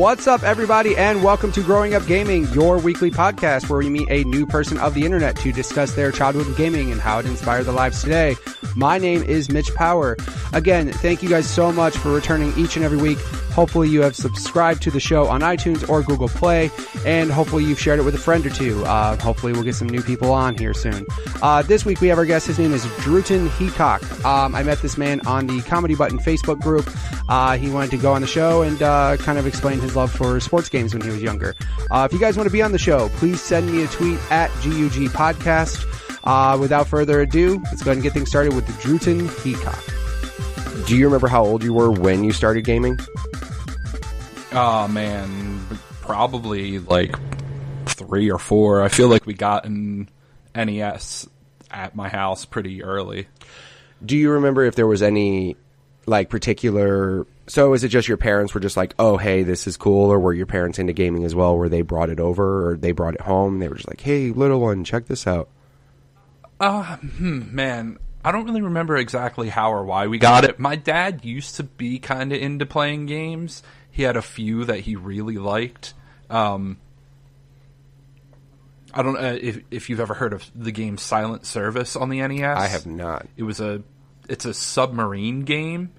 What's up, everybody, and welcome to Growing Up Gaming, your weekly podcast where we meet a new person of the internet to discuss their childhood in gaming and how it inspired their lives today. My name is Mitch Power. Again, thank you guys so much for returning each and every week. Hopefully you have subscribed to the show on iTunes or Google Play, and hopefully you've shared it with a friend or two. Hopefully we'll get some new people on here soon. This week we have our guest. His name is Drootin Heacock. I met this man on the Comedy Button Facebook group. He wanted to go on the show and kind of explain his love for sports games when he was younger. If you guys want to be on the show, please send me a tweet at GUG Podcast. Without further ado, let's go ahead and get things started with the Drootin Heacock. Do you remember how old you were when you started gaming? Oh, man, probably like 3 or 4. I feel like we got an NES at my house pretty early. Do you remember if there was any, like, particular... So is it just your parents were just like, oh, hey, this is cool, or were your parents into gaming as well, where they brought it over, or they brought it home, and they were just like, hey, little one, check this out? Man, I don't really remember exactly how or why we got it. My dad used to be kind of into playing games. He had a few that he really liked. I don't know if you've ever heard of the game Silent Service on the NES. I have not. It's a submarine game.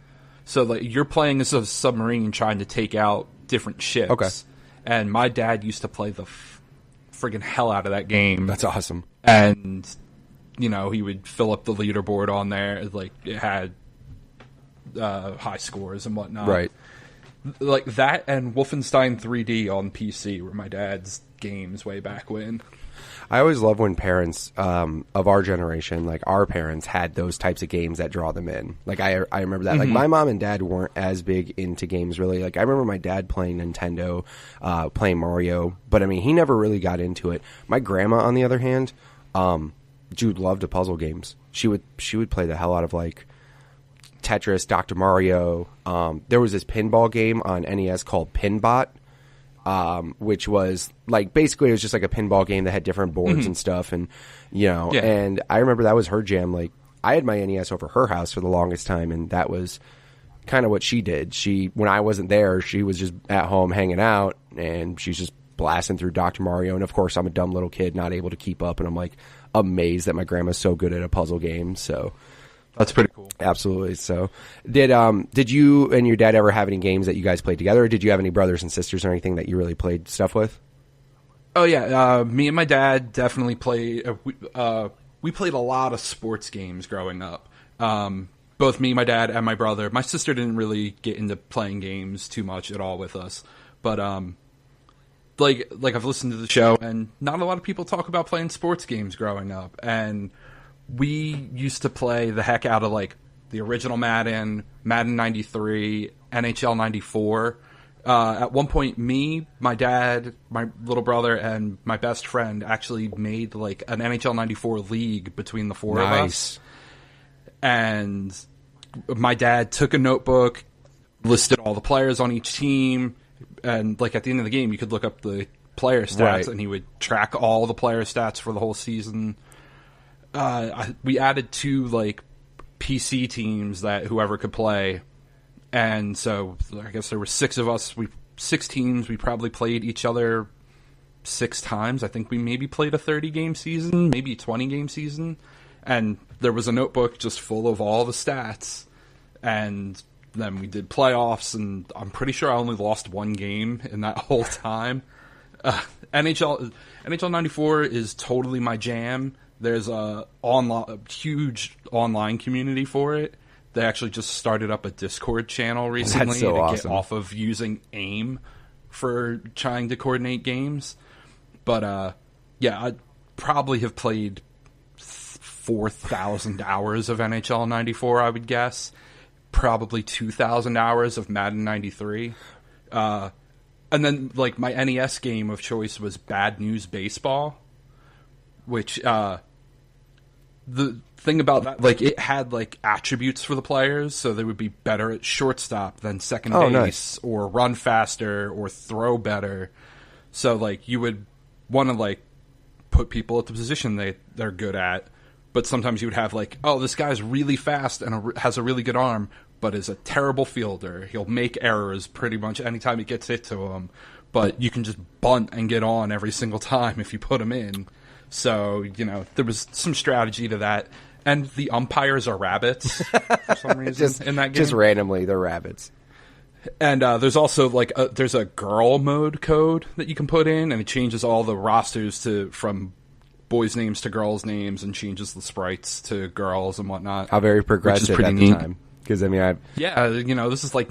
So like you're playing as a submarine trying to take out different ships. Okay. And my dad used to play the friggin' hell out of that game. That's awesome. And, you know, he would fill up the leaderboard on there. Like, it had high scores and whatnot. Right. Like that and Wolfenstein 3D on PC were my dad's games way back when. I always love when parents of our generation, like our parents, had those types of games that draw them in. Like I remember that. Mm-hmm. Like my mom and dad weren't as big into games really. Like I remember my dad playing Nintendo, playing Mario, but I mean he never really got into it. My grandma, on the other hand, Jude loved the puzzle games. She would play the hell out of like Tetris, Dr. Mario. There was this pinball game on NES called Pinbot. Which was like basically it was just like a pinball game that had different boards mm-hmm. and stuff, and you know, yeah. And I remember that was her jam. Like I had my NES over her house for the longest time, and that was kind of what she did. When I wasn't there, she was just at home hanging out, and she's just blasting through Dr. Mario. And of course, I'm a dumb little kid, not able to keep up, and I'm like amazed that my grandma's so good at a puzzle game. So. That's pretty cool. Absolutely. So, did you and your dad ever have any games that you guys played together, or did you have any brothers and sisters or anything that you really played stuff with? Oh yeah, me and my dad definitely played. We played a lot of sports games growing up. Both me, my dad, and my brother. My sister didn't really get into playing games too much at all with us, but like I've listened to the show, and not a lot of people talk about playing sports games growing up, and we used to play the heck out of like the original Madden 93, NHL 94. At one point, me, my dad, my little brother, and my best friend actually made like an NHL 94 league between the four of us. And my dad took a notebook, listed all the players on each team, and like at the end of the game, you could look up the player stats, right. And he would track all the player stats for the whole season. We added 2 like PC teams that whoever could play, and so I guess there were 6 of us. 6 teams. We probably played each other 6 times. I think we maybe played a 30-game season, maybe a 20-game season, and there was a notebook just full of all the stats. And then we did playoffs, and I'm pretty sure I only lost 1 game in that whole time. NHL 94 is totally my jam. There's a huge online community for it. They actually just started up a Discord channel recently to get off of using AIM for trying to coordinate games. But yeah, I probably have played 4,000 hours of NHL 94, I would guess. Probably 2,000 hours of Madden 93. And then like my NES game of choice was Bad News Baseball, which the thing about that, like, it had like attributes for the players, so they would be better at shortstop than second base, nice. Or run faster or throw better. So like you would want to like put people at the position they're good at, but sometimes you would have like, oh, this guy's really fast and has a really good arm, but is a terrible fielder. He'll make errors pretty much anytime he gets hit to him, but you can just bunt and get on every single time if you put him in. So, there was some strategy to that. And the umpires are rabbits for some reason in that game. Just randomly, they're rabbits. And there's also there's a girl mode code that you can put in, and it changes all the rosters from boys' names to girls' names, and changes the sprites to girls and whatnot. How very progressive at the time. Because this is like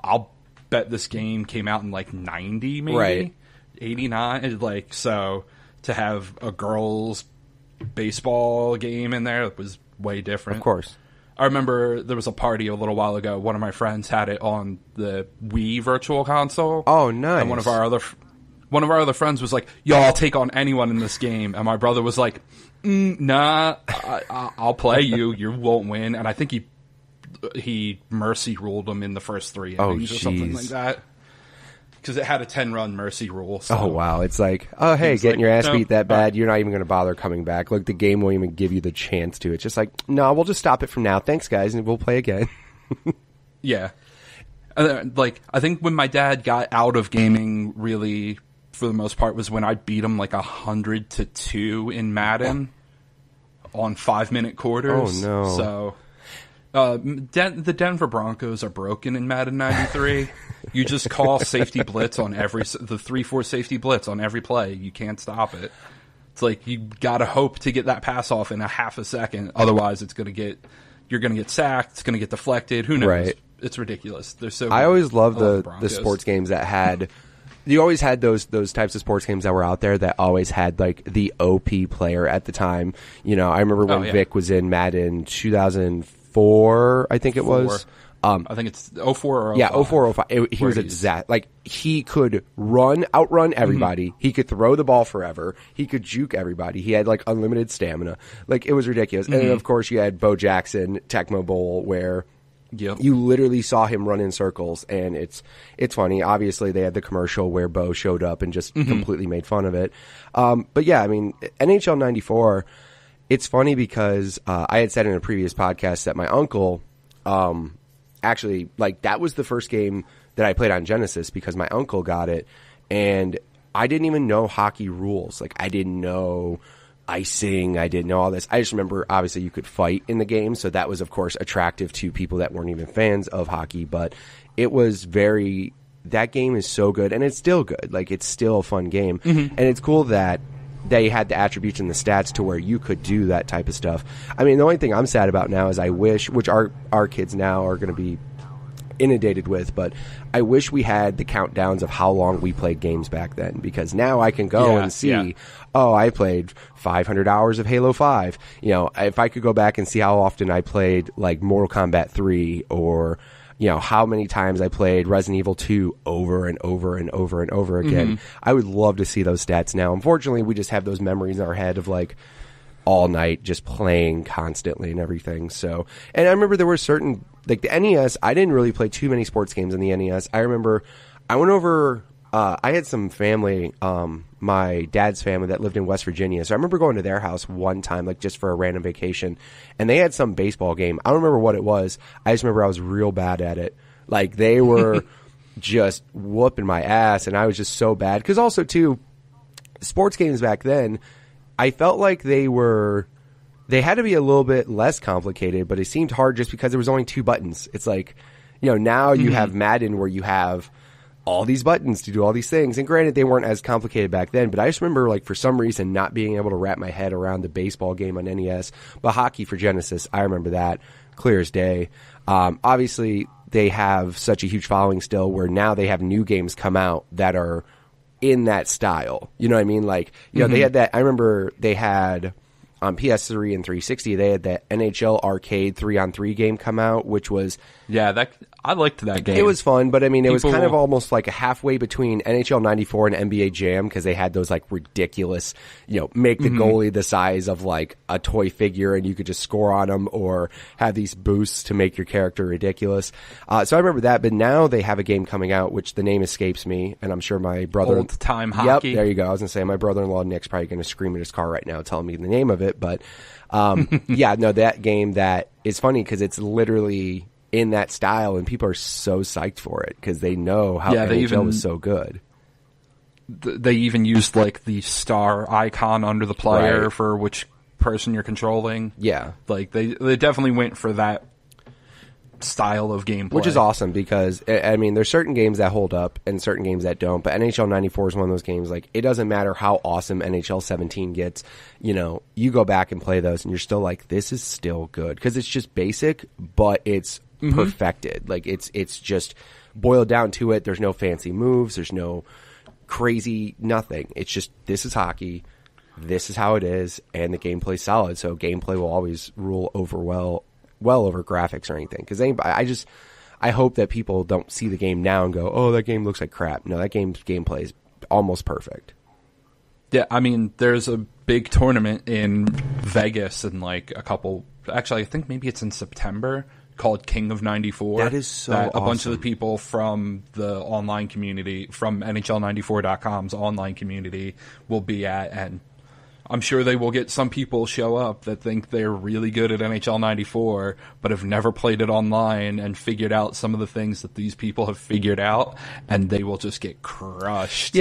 I'll bet this game came out in 90, maybe right. 89. So to have a girls' baseball game in there was way different. Of course. I remember there was a party a little while ago. One of my friends had it on the Wii Virtual Console. Oh, nice. And one of our other friends was like, "Yo, I'll take on anyone in this game." And my brother was like, "Nah, I'll play you. You won't win." And I think he mercy ruled him in the first 3 innings or something like that. Because it had a 10-run mercy rule. So. Oh, wow. It's like, oh, hey, getting your ass beat that bad, you're not even going to bother coming back. Like, the game won't even give you the chance to. It's just like, no, we'll just stop it from now. Thanks, guys, and we'll play again. Yeah. I think when my dad got out of gaming, really, for the most part, was when I beat him 100-2 in Madden on 5-minute quarters. Oh, no. So... the Denver Broncos are broken in Madden 93. You just call safety blitz on the 3-4 safety blitz on every play. You can't stop it. It's like you gotta hope to get that pass off in a half a second. Otherwise, you're gonna get sacked. It's gonna get deflected. Who knows? Right. It's ridiculous. They're so. I always loved the sports games that had. You always had those types of sports games that were out there that always had the OP player at the time. I remember when Vic was in Madden 2004, I think it was. I think it's 04 or 05. Yeah, 04, 05. He was exact. He could outrun everybody. He could throw the ball forever. He could juke everybody. He had, unlimited stamina. It was ridiculous. Mm-hmm. And, of course, you had Bo Jackson, Tecmo Bowl, where you literally saw him run in circles. And it's funny. Obviously, they had the commercial where Bo showed up and just completely made fun of it. But, yeah, NHL 94, it's funny because I had said in a previous podcast that my uncle actually, that was the first game that I played on Genesis because my uncle got it, and I didn't even know hockey rules. I didn't know icing. I didn't know all this. I just remember, obviously, you could fight in the game, so that was, of course, attractive to people that weren't even fans of hockey, but it was that game is so good, and it's still good. It's still a fun game, and it's cool that they had the attributes and the stats to where you could do that type of stuff. The only thing I'm sad about now is I wish, which our kids now are going to be inundated with, but I wish we had the countdowns of how long we played games back then, because now I can go and see, I played 500 hours of Halo 5. If I could go back and see how often I played Mortal Kombat 3 or how many times I played Resident Evil 2 over and over and over and over again. I would love to see those stats now. Unfortunately, we just have those memories in our head of all night just playing constantly and everything. So, and I remember there were certain, the NES, I didn't really play too many sports games on the NES. I remember I went over, I had some family, my dad's family that lived in West Virginia. So I remember going to their house one time, just for a random vacation, and they had some baseball game. I don't remember what it was. I just remember I was real bad at it. They were just whooping my ass, and I was just so bad. Because also, too, sports games back then, I felt like they had to be a little bit less complicated, but it seemed hard just because there was only 2 buttons. It's now you have Madden where you have all these buttons to do all these things. And granted, they weren't as complicated back then, but I just remember, for some reason, not being able to wrap my head around the baseball game on NES. But hockey for Genesis, I remember that clear as day. Obviously, they have such a huge following still where now they have new games come out that are in that style. You know what I mean? They had that. I remember they had on PS3 and 360, they had that NHL Arcade 3-on-3 game come out, which was... Yeah, I liked that game. It was fun, but it was kind of almost a halfway between NHL 94 and NBA Jam, because they had those ridiculous, make the goalie the size of a toy figure and you could just score on them, or have these boosts to make your character ridiculous. So I remember that, but now they have a game coming out, which the name escapes me, and I'm sure my brother... Old time hockey. Yep, there you go. I was going to say, my brother-in-law Nick's probably going to scream in his car right now telling me the name of it, but that game that is funny because it's literally... in that style, and people are so psyched for it because they know how NHL was so good. They even used like the star icon under the player for which person you're controlling. Yeah, like they definitely went for that style of gameplay, which is awesome because I mean there's certain games that hold up and certain games that don't, but NHL 94 is one of those games. Like, it doesn't matter how awesome NHL 17 gets, you know, you go back and play those and you're still like, this is still good because it's just basic, but it's perfected. Like, it's just boiled down to it. There's no fancy moves, there's no crazy nothing. It's just, this is hockey, this is how it is, and the gameplay's solid. So gameplay will always rule over well over graphics or anything. Because I hope that people don't see the game now and go, oh, that game looks like crap. No, that game's gameplay is almost perfect. Yeah, I mean, there's a big tournament in Vegas in like actually I think maybe it's in September, called King of 94. That is so awesome. A bunch of the people from the online community, from NHL94.com's online community, will be at, and I'm sure they will get some people show up that think they're really good at NHL 94, but have never played it online and figured out some of the things that these people have figured out, and they will just get crushed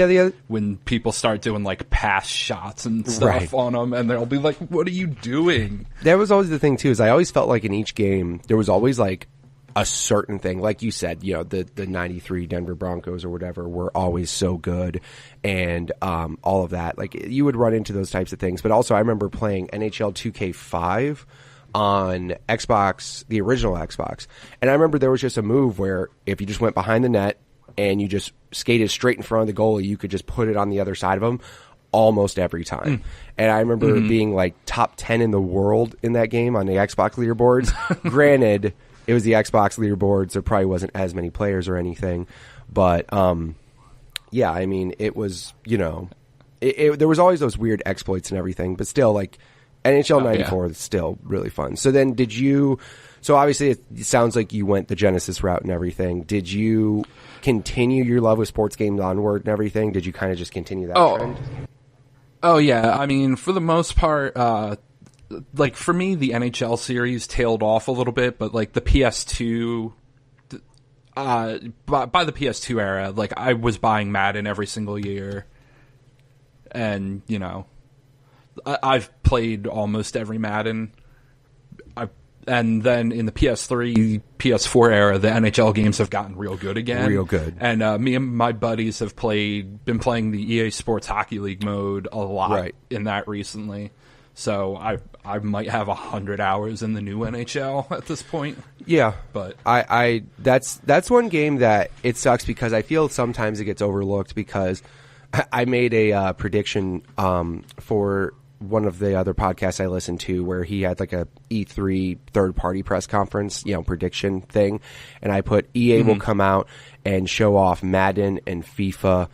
when people start doing like pass shots and stuff on them, and they'll be like, what are you doing? That was always the thing too, is I always felt like in each game there was always like a certain thing, like you said, you know, the 93 Denver Broncos or whatever were always so good, and all of that. Like, you would run into those types of things. But also, I remember playing NHL 2K5 on Xbox, the original Xbox, and I remember there was just a move where if you just went behind the net and you just skated straight in front of the goalie, you could just put it on the other side of him almost every time. And I remember being like top 10 in the world in that game on the Xbox leaderboards. Granted, it was the Xbox leaderboard, so probably wasn't as many players or anything. But, yeah, I mean, it was, you know, there was always those weird exploits and everything. But still, like, NHL 94 is still really fun. So then so obviously it sounds like you went the Genesis route and everything. Did you continue your love with sports games onward and everything? Did you kind of just continue that trend? Oh, yeah. I mean, for the most part, like, for me, the NHL series tailed off a little bit, but, like, the PS2, by the PS2 era, like, I was buying Madden every single year, and, you know, I've played almost every Madden, and then in the PS3, PS4 era, the NHL games have gotten real good again. Real good. And me and my buddies have been playing the EA Sports Hockey League mode a lot in that recently. So I might have 100 hours in the new NHL at this point. Yeah, but that's one game that it sucks because I feel sometimes it gets overlooked because I made a prediction for one of the other podcasts I listened to where he had like a E3 third-party press conference, you know, prediction thing, and I put EA will come out and show off Madden and FIFA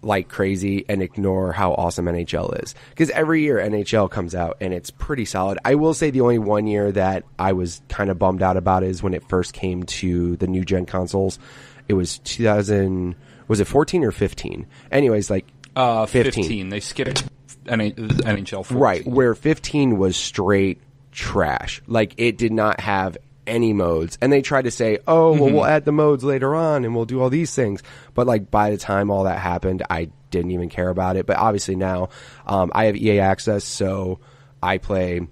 like crazy and ignore how awesome NHL is. Because every year NHL comes out and it's pretty solid. I will say the only one year that I was kind of bummed out about is when it first came to the new gen consoles. It was 2000, was it 14 or 15? Anyways, like 15. They skipped NHL 14. Right, where 15 was straight trash. Like, it did not have any modes, and they tried to say, oh, well, we'll add the modes later on and we'll do all these things, but like by the time all that happened, I didn't even care about it. But obviously now I have EA access, so I play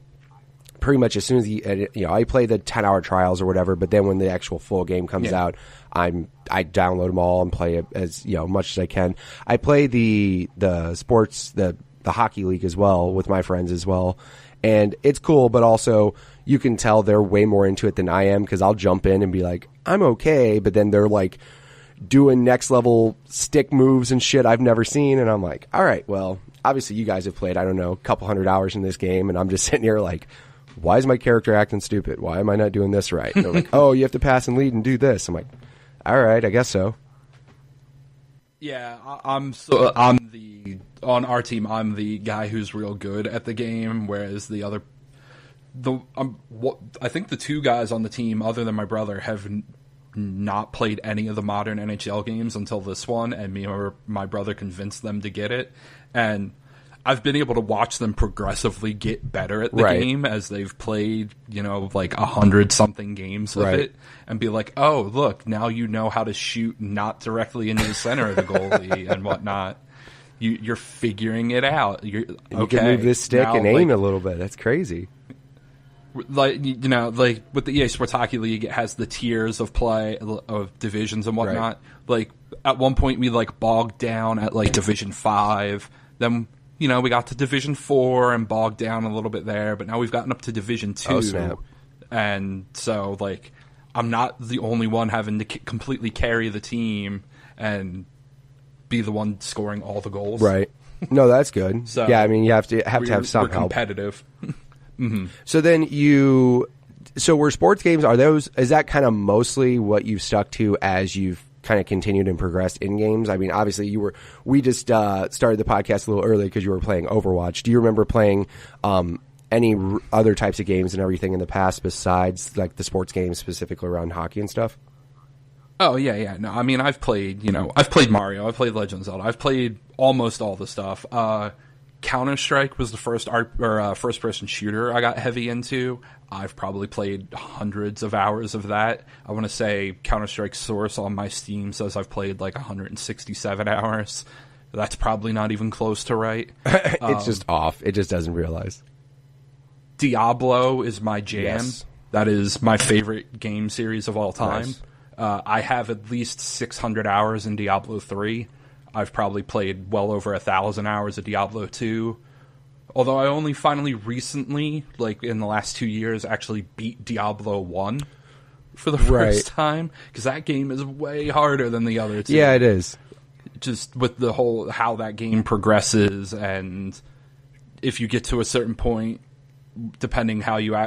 pretty much as soon as I play the 10-hour trials or whatever, but then when the actual full game comes out, I download them all and play it as much as I can. I play the sports, the hockey league as well with my friends as well, and it's cool, but also you can tell they're way more into it than I am because I'll jump in and be like, I'm okay, but then they're like doing next level stick moves and shit I've never seen, and I'm like, all right, well, obviously you guys have played, I don't know, a couple 100 hours in this game, and I'm just sitting here like, why is my character acting stupid? Why am I not doing this right? And they're like, oh, you have to pass and lead and do this. I'm like, all right, I guess so. Yeah, on our team, I'm the guy who's real good at the game, whereas I think the two guys on the team, other than my brother, have not played any of the modern NHL games until this one, and me or my brother convinced them to get it. And I've been able to watch them progressively get better at the game as they've played, like 100-something games of it, and be like, oh, look, now you know how to shoot not directly into the center of the goalie and whatnot. You're figuring it out. You can move this stick and aim a little bit. That's crazy. Like with the EA Sports Hockey League, it has the tiers of play of divisions and whatnot. Like at one point, we bogged down at Division 5. Then we got to Division 4 and bogged down a little bit there. But now we've gotten up to Division 2. Oh, snap. And so I'm not the only one having to completely carry the team and be the one scoring all the goals. Right. No, that's good. So yeah, I mean, you have to have some help. Competitive. Mm-hmm. So then were sports games, is that kind of mostly what you've stuck to as you've kind of continued and progressed in games? I mean, obviously we just started the podcast a little early because you were playing Overwatch. Do you remember playing any other types of games and everything in the past besides the sports games specifically around hockey and stuff? Oh, yeah. No, I mean, I've played Mario, I've played Legend of Zelda, I've played almost all the stuff. Counter-Strike was the first first-person shooter I got heavy into. I've probably played hundreds of hours of that. I want to say Counter-Strike Source on my Steam says I've played 167 hours. That's probably not even close to right. It's just off. It just doesn't realize. Diablo is my jam. Yes. That is my favorite game series of all time. Nice. I have at least 600 hours in Diablo 3. I've probably played well over 1,000 hours of Diablo 2. Although I only finally recently, in the last 2 years, actually beat Diablo 1 for the first time. Because that game is way harder than the other two. Yeah, it is. Just with the whole, how that game progresses, and if you get to a certain point, depending how you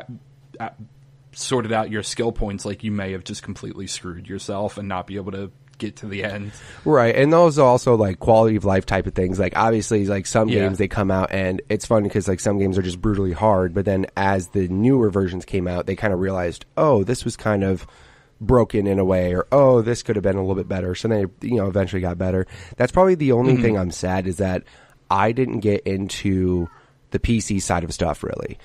sorted out your skill points, you may have just completely screwed yourself and not be able to get to the end. Right, and those are also quality of life type of things. Obviously, some games, they come out and it's fun because some games are just brutally hard, but then as the newer versions came out, they kind of realized, oh, this was kind of broken in a way, or oh, this could have been a little bit better. So they eventually got better. That's probably the only thing I'm sad is that I didn't get into the PC side of stuff, really.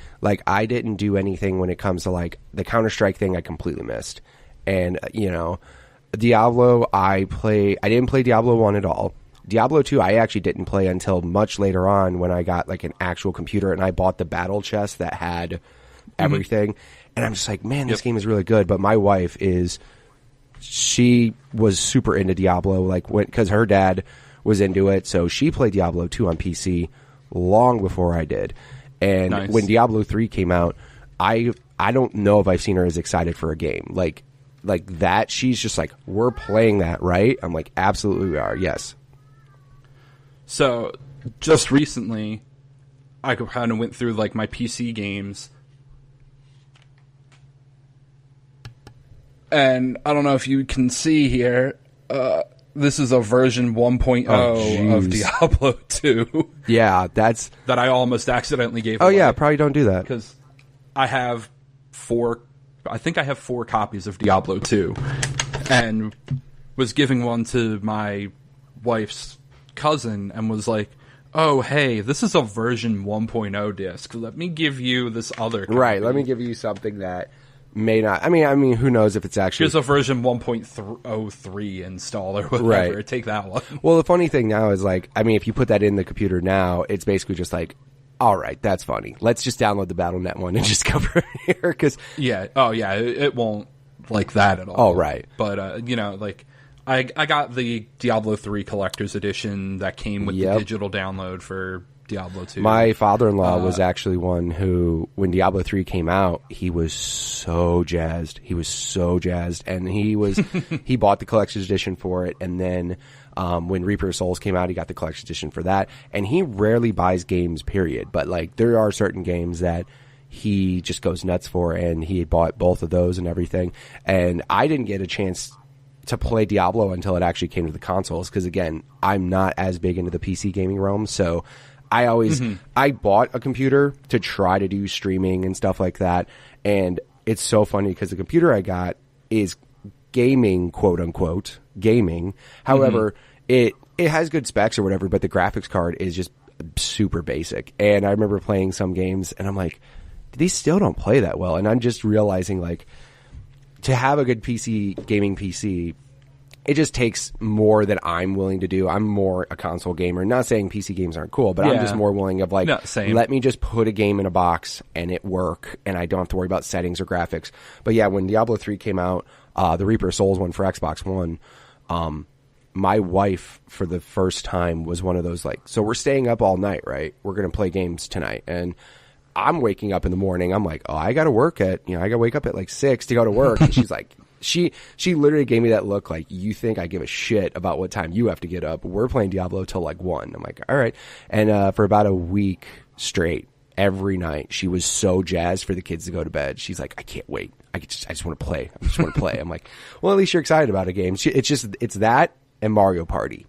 I didn't do anything when it comes to the Counter-Strike thing. I completely missed. And Diablo, I didn't play Diablo 1 at all. Diablo 2, I actually didn't play until much later on when I got an actual computer and I bought the battle chest that had everything. And I'm just man, this game is really good. But my wife she was super into Diablo, because her dad was into it. So she played Diablo 2 on PC long before I did. And when Diablo 3 came out, I don't know if I've seen her as excited for a game. Like that, she's just we're playing that, right? I'm absolutely we are, yes. So, just recently, I kind of went through my PC games, and I don't know if you can see here, this is a version 1.0 of Diablo 2. Yeah, that I almost accidentally gave away. Oh yeah, probably don't do that. Because I have 4 copies of Diablo 2, and was giving one to my wife's cousin and was like, oh, hey, this is a version 1.0 disc. Let me give you this other copy. Right, let me give you something that may not... I mean, who knows if it's actually... Here's a version 1.03 install or whatever. Right. Take that one. Well, the funny thing now is, if you put that in the computer now, it's basically just all right, that's funny. Let's just download the Battle.net one and just cover it here. Cause it won't like that at all. Oh, right. But, I got the Diablo 3 Collector's Edition that came with the digital download for Diablo 2. My father-in-law was actually one who, when Diablo 3 came out, he was so jazzed. And he bought the Collector's Edition for it, and then... when Reaper of Souls came out, he got the collection edition for that. And he rarely buys games, period. But, there are certain games that he just goes nuts for, and he bought both of those and everything. And I didn't get a chance to play Diablo until it actually came to the consoles, because, again, I'm not as big into the PC gaming realm. So I always... I bought a computer to try to do streaming and stuff like that. And it's so funny, because the computer I got is... gaming, quote unquote, gaming. However, it has good specs or whatever, but the graphics card is just super basic. And I remember playing some games, and I'm like, these still don't play that well. And I'm just realizing, like, to have a good gaming PC, it just takes more than I'm willing to do. I'm more a console gamer. Not saying PC games aren't cool, but I'm just more willing of, like, let me just put a game in a box and it work, and I don't have to worry about settings or graphics. But yeah, when Diablo 3 came out, the Reaper of Souls one for Xbox One, my wife, for the first time, was one of those, like, so we're staying up all night, right? We're going to play games tonight. And I'm waking up in the morning. I'm like, oh, I got to I got to wake up at like 6 to go to work. And she's like, she literally gave me that look like, you think I give a shit about what time you have to get up? We're playing Diablo till like 1. I'm like, all right. And for about a week straight, every night, she was so jazzed for the kids to go to bed. She's like, I can't wait. I just want to play. I just want to play. I'm like, well, at least you're excited about a game. It's that and Mario Party.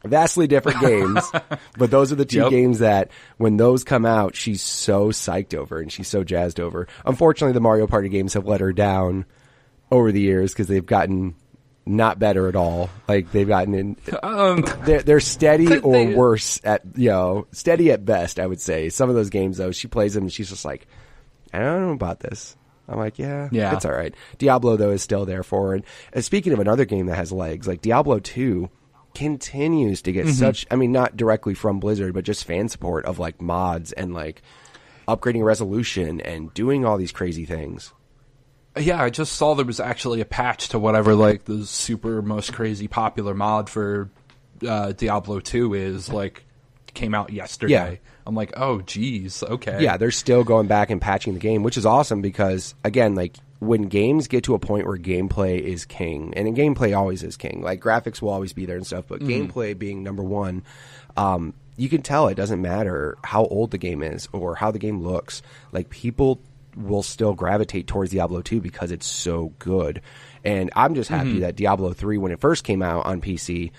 Vastly different games, but those are the two games that when those come out, she's so psyched over and she's so jazzed over. Unfortunately, the Mario Party games have let her down over the years because they've gotten not better at all. Like, they've gotten they're steady or worse at, steady at best, I would say. Some of those games, though, she plays them and she's just like, I don't know about this. I'm like, yeah, it's all right. Diablo, though, is still there for her. And speaking of another game that has legs, like Diablo 2 continues to get such, I mean, not directly from Blizzard, but just fan support of, like, mods and, like, upgrading resolution and doing all these crazy things. Yeah, I just saw there was actually a patch to whatever, like, the super most crazy popular mod for Diablo 2 is, like, came out yesterday. Yeah. I'm like, oh, geez, okay. Yeah, they're still going back and patching the game, which is awesome because, again, like, when games get to a point where gameplay is king, and gameplay always is king, like, graphics will always be there and stuff, but gameplay being number one, you can tell it doesn't matter how old the game is or how the game looks. Like, people will still gravitate towards Diablo 2 because it's so good. And I'm just happy that Diablo 3, when it first came out on PC,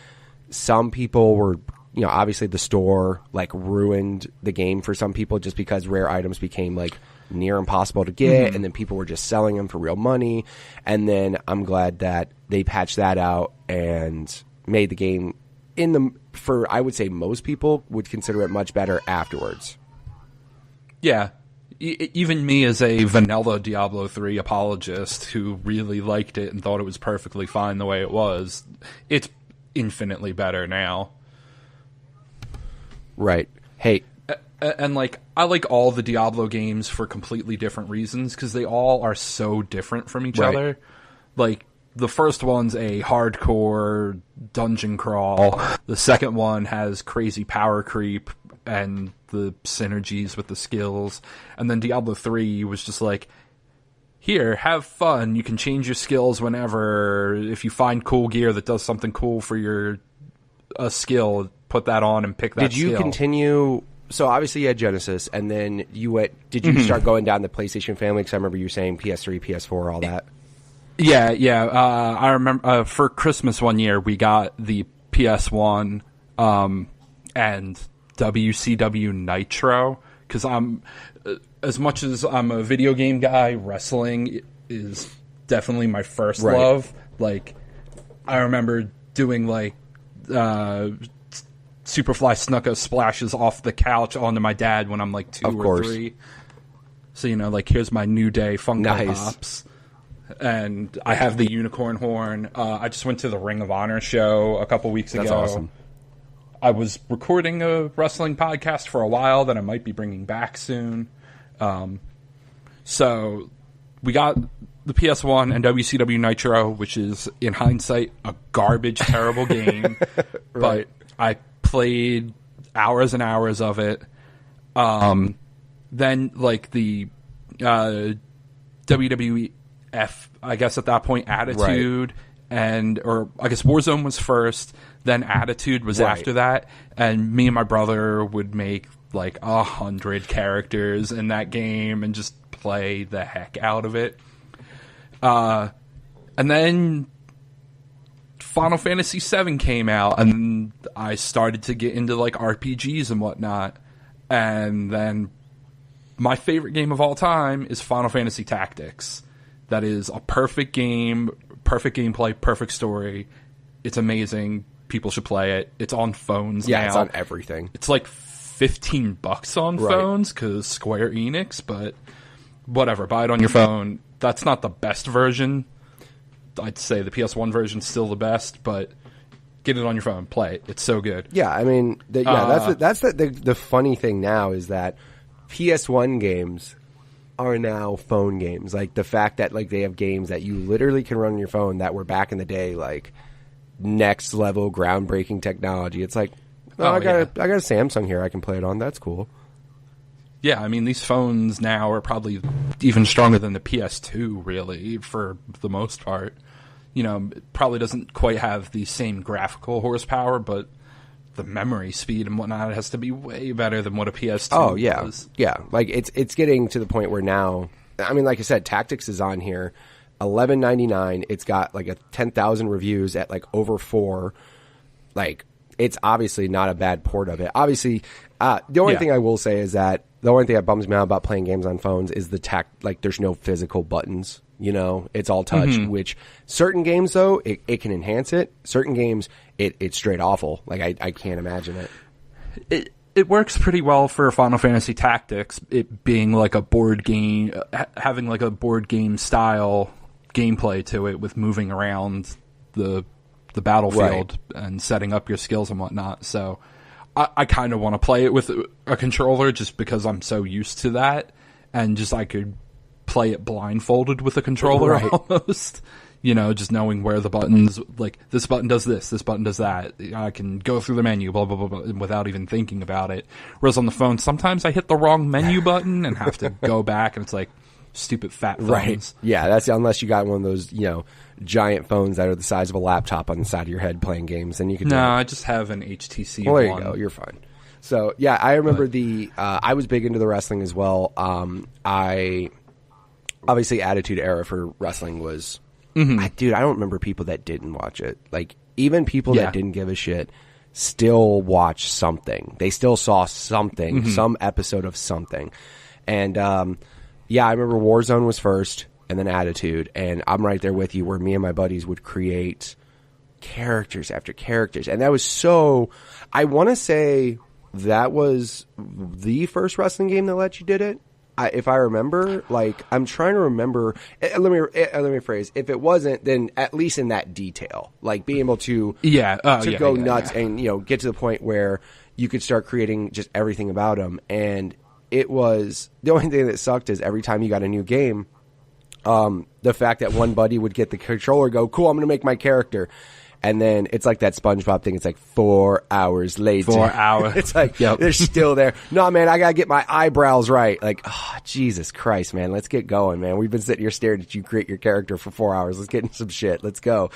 some people were, obviously the store, like, ruined the game for some people just because rare items became, like, near impossible to get, and then people were just selling them for real money. And then I'm glad that they patched that out and made the game for, I would say most people would consider it much better afterwards. Yeah. Even me as a vanilla Diablo 3 apologist who really liked it and thought it was perfectly fine the way it was, it's infinitely better now. Right. Hey. And, like, I like all the Diablo games for completely different reasons because they all are so different from each other. Like, the first one's a hardcore dungeon crawl. The second one has crazy power creep and the synergies with the skills. And then Diablo 3 was just like, here, have fun. You can change your skills whenever. If you find cool gear that does something cool for your skill, put that on and pick that skill. Did you continue... So obviously you had Genesis, and then you went... Did you start going down the PlayStation family? Because I remember you saying PS3, PS4, all that. Yeah. I remember for Christmas one year, we got the PS1 and WCW Nitro. Because as much as I'm a video game guy, wrestling is definitely my first love. Like, I remember doing, like... Superfly Snuka splashes off the couch onto my dad when I'm like 2 or 3. So, like, here's my New Day Funko Pops. And I have the unicorn horn. I just went to the Ring of Honor show a couple weeks ago. That's awesome. I was recording a wrestling podcast for a while that I might be bringing back soon. So we got the PS1 and WCW Nitro, which is, in hindsight, a garbage, terrible game. But I played hours and hours of it. Then, like, the WWF, I guess at that point, Attitude, or I guess Warzone was first, then Attitude was after that, and me and my brother would make, like, 100 characters in that game and just play the heck out of it. And then Final Fantasy VII came out, and I started to get into, like, RPGs and whatnot. And then my favorite game of all time is Final Fantasy Tactics. That is a perfect game, perfect gameplay, perfect story. It's amazing. People should play it. It's on phones now. Yeah, it's on everything. It's like $15 on phones because Square Enix, but whatever, buy it on your phone. That's not the best version. I'd say the PS1 version's still the best, but get it on your phone, play it. It's so good. Yeah, I mean, that's the funny thing now is that PS1 games are now phone games. Like the fact that like they have games that you literally can run on your phone that were back in the day like next level groundbreaking technology. It's like, I got a Samsung here I can play it on. That's cool. Yeah, I mean these phones now are probably even stronger than the PS2 really for the most part. You know, it probably doesn't quite have the same graphical horsepower, but the memory speed and whatnot has to be way better than what a PS2 does. Yeah. Like it's getting to the point where now, I mean, like I said, Tactics is on here, $11.99. It's got like 10,000 reviews at like over 4. Like it's obviously not a bad port of it. Obviously, the only thing I will say is that the only thing that bums me out about playing games on phones is like there's no physical buttons. You know, it's all touch, which certain games, though, it can enhance it. Certain games, it's straight awful. Like, I can't imagine it. It works pretty well for Final Fantasy Tactics, it being like a board game, having like a board game style gameplay to it with moving around the battlefield and setting up your skills and whatnot. So I kind of want to play it with a controller just because I'm so used to that. And just I could play it blindfolded with a controller almost, you know, just knowing where the buttons, like this button does this button does that. I can go through the menu, blah, blah, blah, blah, without even thinking about it. Whereas on the phone, sometimes I hit the wrong menu button and have to go back and it's like stupid fat phones. Right. Yeah. That's unless you got one of those, you know, giant phones that are the size of a laptop on the side of your head playing games. And you can. No, I just have an HTC Well, there one. you go. You're fine. So yeah, I remember I was big into the wrestling as well. Obviously, Attitude Era for wrestling was, I don't remember people that didn't watch it. Like, even people that didn't give a shit still watched something. They still saw something, some episode of something. And, I remember Warzone was first, and then Attitude. And I'm right there with you, where me and my buddies would create characters after characters. And that was so, I want to say that was the first wrestling game that let you did it. If I remember, like, I'm trying to remember, let me rephrase, if it wasn't, then at least in that detail, like being able to go nuts and, you know, get to the point where you could start creating just everything about them. And it was, the only thing that sucked is every time you got a new game, the fact that one buddy would get the controller, go, cool, I'm going to make my character. And then it's like that SpongeBob thing. It's like 4 hours later. 4 hours. It's like, they're still there. No, man, I got to get my eyebrows right. Like, oh, Jesus Christ, man. Let's get going, man. We've been sitting here staring at you create your character for 4 hours. Let's get into some shit. Let's go.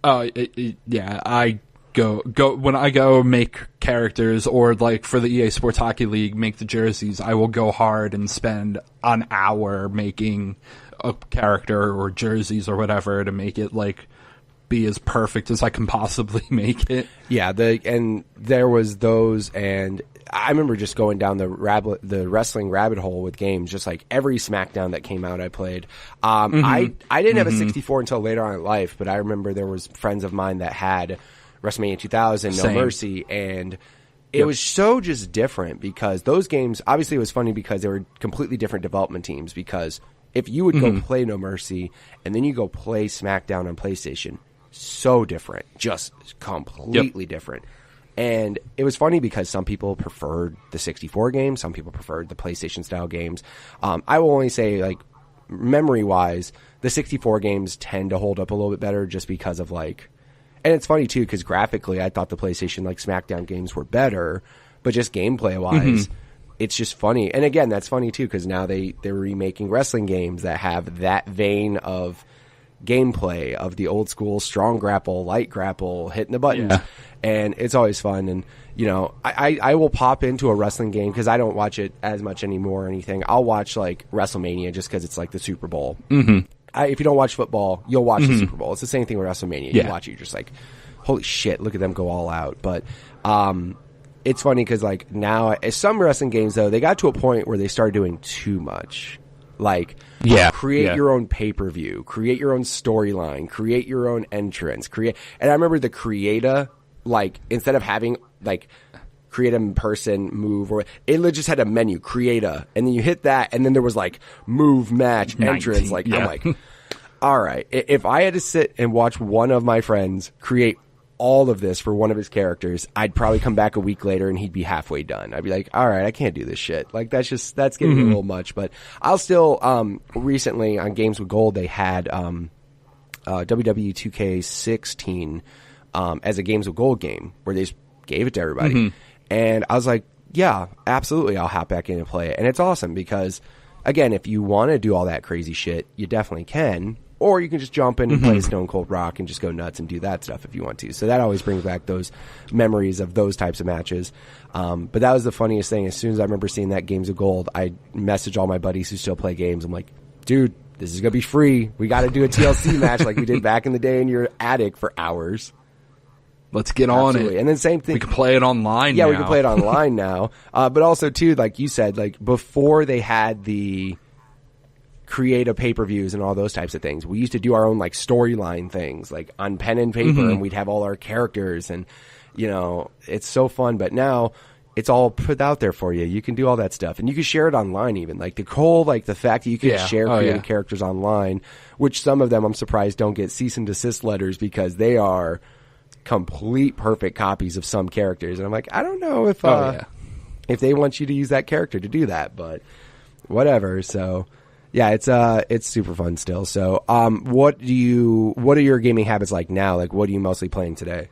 I go when I go make characters, or like for the EA Sports Hockey League, make the jerseys, I will go hard and spend an hour making a character or jerseys or whatever to make it like be as perfect as I can possibly make it. Yeah, and there was those, and I remember just going down the wrestling rabbit hole with games, just like every SmackDown that came out I played. I didn't have a 64 until later on in life, but I remember there was friends of mine that had WrestleMania 2000, No Mercy, and it was so just different because those games, obviously it was funny because they were completely different development teams, because if you would go play No Mercy and then you go play SmackDown on PlayStation, so different, just completely different. And it was funny because some people preferred the 64 games, some people preferred the PlayStation style games. I will only say, like, memory wise, the 64 games tend to hold up a little bit better just because of like, and it's funny too because graphically I thought the PlayStation like SmackDown games were better, but just gameplay wise, it's just funny. And again, that's funny too because now they're remaking wrestling games that have that vein of gameplay of the old school strong grapple, light grapple, hitting the buttons, and it's always fun. And you know, I will pop into a wrestling game because I don't watch it as much anymore or anything. I'll watch like WrestleMania just because it's like the Super Bowl. If you don't watch football, you'll watch the Super Bowl. It's the same thing with WrestleMania. You watch it, you're just like, holy shit, look at them go all out. But it's funny because like now some wrestling games though, they got to a point where they started doing too much. Like, create your own pay-per-view, create your own storyline, create your own entrance, and I remember the Creata, like, instead of having, like, create a person, move, or it just had a menu, create a, and then you hit that, and then there was like move, match, 19, entrance. Like, yeah. I'm like, all right, if I had to sit and watch one of my friends create all of this for one of his characters, I'd probably come back a week later and he'd be halfway done. I'd be like, all right, I can't do this shit. Like, that's getting a little much, but I'll still, recently on Games with Gold, they had, WWE 2K16, as a Games with Gold game where they just gave it to everybody. And I was like, yeah, absolutely. I'll hop back in and play it. And it's awesome because, again, if you want to do all that crazy shit, you definitely can. Or you can just jump in and play Stone Cold Rock and just go nuts and do that stuff if you want to. So that always brings back those memories of those types of matches. But that was the funniest thing. As soon as I remember seeing that Games of Gold, I messaged all my buddies who still play games. I'm like, dude, this is going to be free. We got to do a TLC match like we did back in the day in your attic for hours. Let's get on it. And then same thing. We can play it online now. now. We can play it online now. But also, too, like you said, like before they had the create a pay-per-views and all those types of things, we used to do our own like storyline things like on pen and paper, and we'd have all our characters, and you know, it's so fun. But now it's all put out there for you. You can do all that stuff, and you can share it online even. Like the fact that you can share creative characters online, which some of them I'm surprised don't get cease and desist letters because they are complete perfect copies of some characters. And I'm like, I don't know if they want you to use that character to do that, but whatever. So yeah, it's super fun still. So, what are your gaming habits like now? Like, what are you mostly playing today?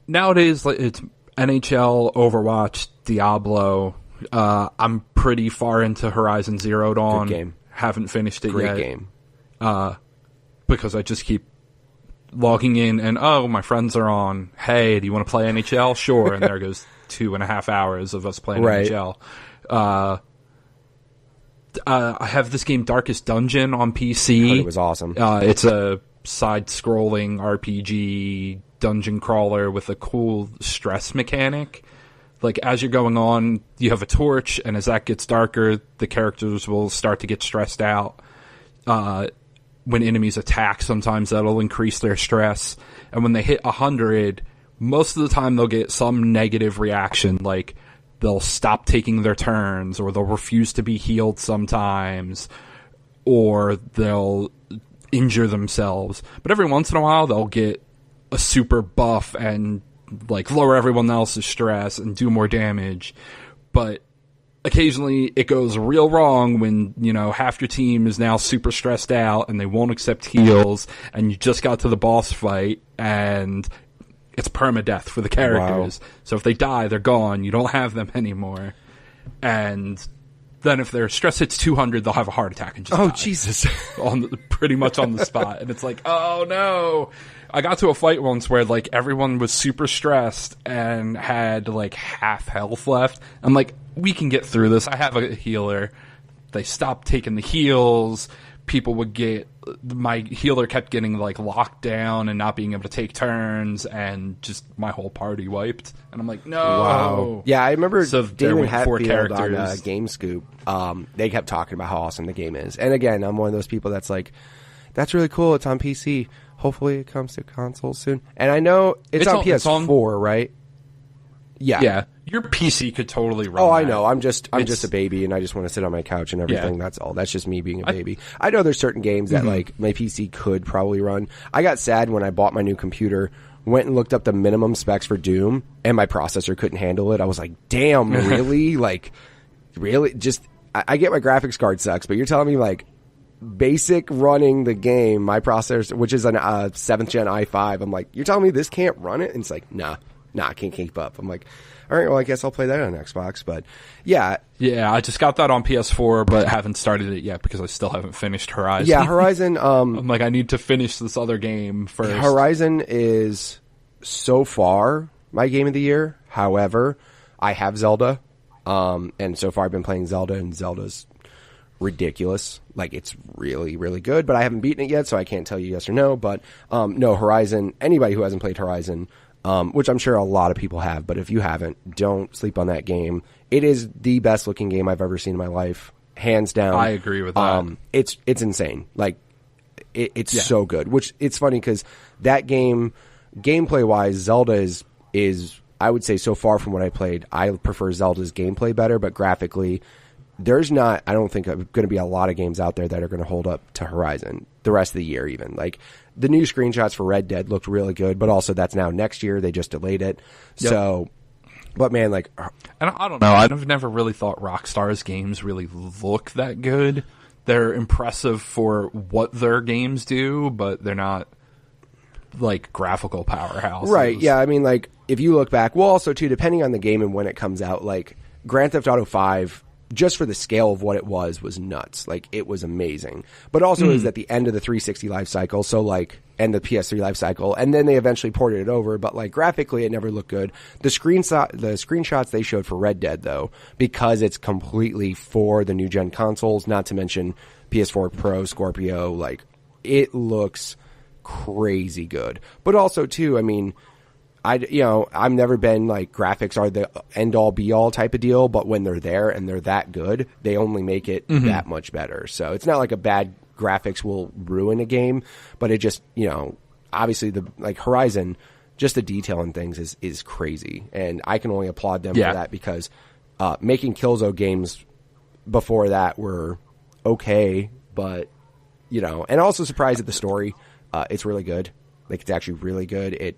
Nowadays, like, it's NHL, Overwatch, Diablo. I'm pretty far into Horizon Zero Dawn. Good game. Haven't finished it yet. Great game. Because I just keep logging in and, my friends are on. Hey, do you want to play NHL? Sure. And there goes 2.5 hours of us playing NHL. I have this game, Darkest Dungeon, on PC. I heard it was awesome. It's a side-scrolling RPG dungeon crawler with a cool stress mechanic. Like, as you're going on, you have a torch, and as that gets darker, the characters will start to get stressed out. When enemies attack, sometimes that'll increase their stress. And when they hit 100, most of the time they'll get some negative reaction, like they'll stop taking their turns, or they'll refuse to be healed sometimes, or they'll injure themselves. But every once in a while, they'll get a super buff and like lower everyone else's stress and do more damage. But occasionally it goes real wrong when, you know, half your team is now super stressed out and they won't accept heals, and you just got to the boss fight and it's permadeath for the characters. Wow. So if they die, they're gone. You don't have them anymore. And then if their stress hits 200, they'll have a heart attack and just die. Jesus. Pretty much on the spot. And it's like, oh no. I got to a fight once where like everyone was super stressed and had like half health left. I'm like, we can get through this. I have a healer. They stopped taking the heals. People would my healer kept getting like locked down and not being able to take turns, and just my whole party wiped. And I'm like, no. Wow. Yeah, I remember Damon Hatfield on GameScoop. They kept talking about how awesome the game is. And again, I'm one of those people that's like, that's really cool. It's on PC. Hopefully it comes to console soon. And I know it's on PS4, right? Yeah. Yeah. Your PC could totally run I know. I'm just a baby, and I just want to sit on my couch and everything. Yeah. That's all. That's just me being a baby. I know there's certain games that like my PC could probably run. I got sad when I bought my new computer, went and looked up the minimum specs for Doom, and my processor couldn't handle it. I was like, damn, really? Like, really? Just, I get my graphics card sucks, but you're telling me like basic running the game, my processor, which is an 7th gen i5, I'm like, you're telling me this can't run it? And it's like, nah, I can't keep up. I'm like, all right, well, I guess I'll play that on Xbox. But yeah, I just got that on PS4, but haven't started it yet because I still haven't finished Horizon. Yeah, Horizon. I'm like, I need to finish this other game first. Horizon is so far my game of the year. However, I have Zelda, and so far I've been playing Zelda, and Zelda's ridiculous. Like, it's really, really good, but I haven't beaten it yet, so I can't tell you yes or no. But no, Horizon, anybody who hasn't played Horizon, which I'm sure a lot of people have, but if you haven't, don't sleep on that game. It is the best looking game I've ever seen in my life, hands down. I agree with that. It's insane. Like, it's so good. Which, it's funny because that game, gameplay wise, Zelda is I would say so far from what I played, I prefer Zelda's gameplay better, but graphically, there's not, I don't think, going to be a lot of games out there that are going to hold up to Horizon the rest of the year even. Like, the new screenshots for Red Dead looked really good, but also that's now next year. They just delayed it. Yep. So, but man, like... And I don't know. I've never really thought Rockstar's games really look that good. They're impressive for what their games do, but they're not, like, graphical powerhouses. Right, yeah. I mean, like, if you look back... Well, also, too, depending on the game and when it comes out, like, Grand Theft Auto 5... just for the scale of what it was nuts. Like, it was amazing. But also it was at the end of the 360 life cycle, so like, and the PS3 life cycle, and then they eventually ported it over, but like, graphically it never looked good. The screenshots they showed for Red Dead, though, because it's completely for the new gen consoles, not to mention PS4 Pro, Scorpio, like, it looks crazy good. But also, too, I mean... I've never been like graphics are the end all be all type of deal, but when they're there and they're that good, they only make it that much better. So it's not like a bad graphics will ruin a game, but it just, obviously the like Horizon, just the detail in things is crazy. And I can only applaud them for that because making Killzone games before that were okay, but and also surprised at the story. It's really good. Like, it's actually really good. It,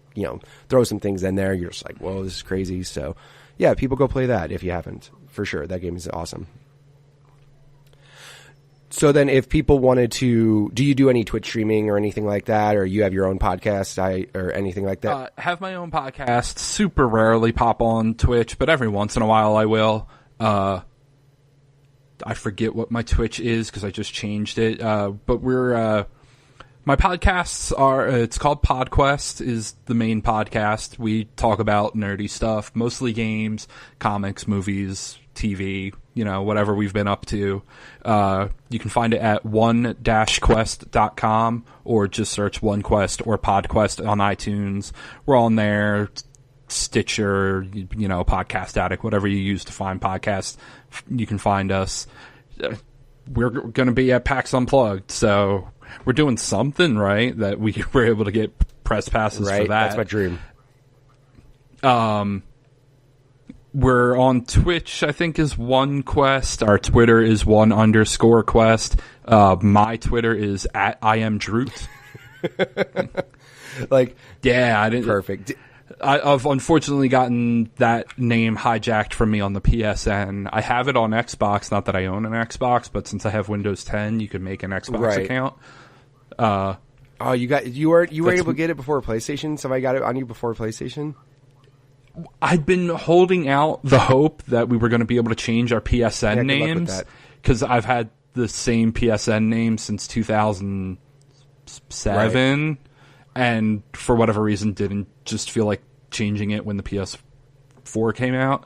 throws some things in there. You're just like, whoa, this is crazy. So, yeah, people go play that if you haven't. For sure. That game is awesome. So then if people wanted to... Do you do any Twitch streaming or anything like that? Or you have your own podcast or anything like that? Have my own podcast. Super rarely pop on Twitch, but every once in a while I will. I forget what my Twitch is because I just changed it. But we're... My podcasts are, it's called PodQuest, is the main podcast. We talk about nerdy stuff, mostly games, comics, movies, TV, whatever we've been up to. You can find it at one-quest.com or just search OneQuest or PodQuest on iTunes. We're on there, Stitcher, Podcast Addict, whatever you use to find podcasts, you can find us. We're going to be at PAX Unplugged, so... We're doing something right that we were able to get press passes for that. That's my dream. We're on Twitch, I think, is OneQuest. Our Twitter is _Quest. My Twitter is at I am Droot. Like, yeah, I didn't. Perfect. I've unfortunately gotten that name hijacked from me on the PSN. I have it on Xbox, not that I own an Xbox, but since I have Windows 10, you could make an Xbox account. You were able to get it before PlayStation? Somebody got it on you before PlayStation? I'd been holding out the hope that we were going to be able to change our PSN names because I've had the same PSN name since 2007. Right. And for whatever reason, didn't just feel like changing it when the PS4 came out.